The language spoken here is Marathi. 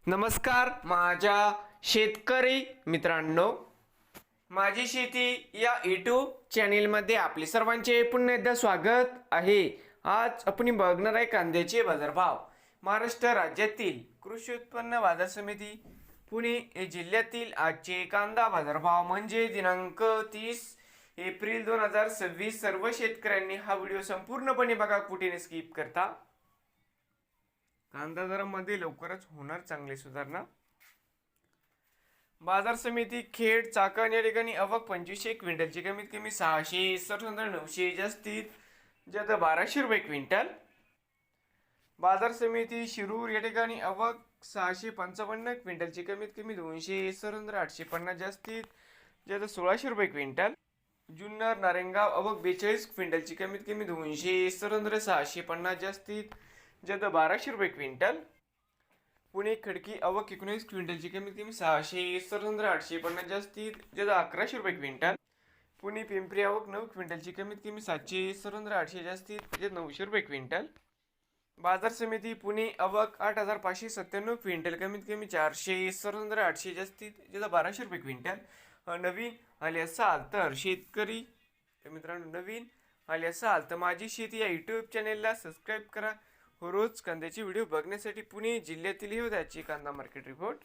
नमस्कार माझ्या शेतकरी मित्रांनो, माझी शेती या यूट्यूब चॅनेलमध्ये आपले सर्वांचे पुन्हा एकदा स्वागत आहे। आज आपण बघणार आहे कांद्याचे बाजारभाव। महाराष्ट्र राज्यातील कृषी उत्पन्न बाजार समिती पुणे जिल्ह्यातील आजचे कांदा बाजारभाव म्हणजे दिनांक 30 एप्रिल 2026। सर्व शेतकऱ्यांनी हा व्हिडिओ संपूर्णपणे बघा, कुठे स्किप करता। कांदा दरामध्ये लवकरच होणार चांगली सुधारणा। बाजार समिती खेड चाकण या ठिकाणी आवक 2500 क्विंटलची कमीत कमी 600, सरसंद्र 900, जास्तीत जास्त 1200 रुपये क्विंटल। बाजार समिती शिरूर या ठिकाणी आवक 655 क्विंटलची कमीत कमी 200, सरसंद्र 850, जास्तीत जास्त 1600 रुपये क्विंटल। जुन्नर नारायणगाव आवक 42 क्विंटलची कमीत कमी 200, सरसंद्र 650, जास्तीत जास्त 1200 रुपये क्विंटल। पुणे खडकी आवक 19 क्विंटलची कमीत कमी 600, सरसंद्र 850, जास्तीत जास्त 1100 रुपये क्विंटल। पुणे पिंपरी आवक 9 क्विंटलची कमीत कमी 700, सरसंद्र 800, जास्तीत जास्त 900 रुपये क्विंटल। बाजार समिती पुणे आवक 8597 क्विंटल कमीत कमी 400, सरसंद्र 800, जास्तीत जास्त 1200 रुपये क्विंटल। नवीन आले असाल तर शेतकरी मित्रांनो, नवीन आले असाल तर माझी शेती या यूट्यूब चॅनेलला सबस्क्राईब करा। रोज कांद्याचे व्हिडिओ बघण्यासाठी पुणे जिल्ह्यातील हे होत्याची कांदा मार्केट रिपोर्ट।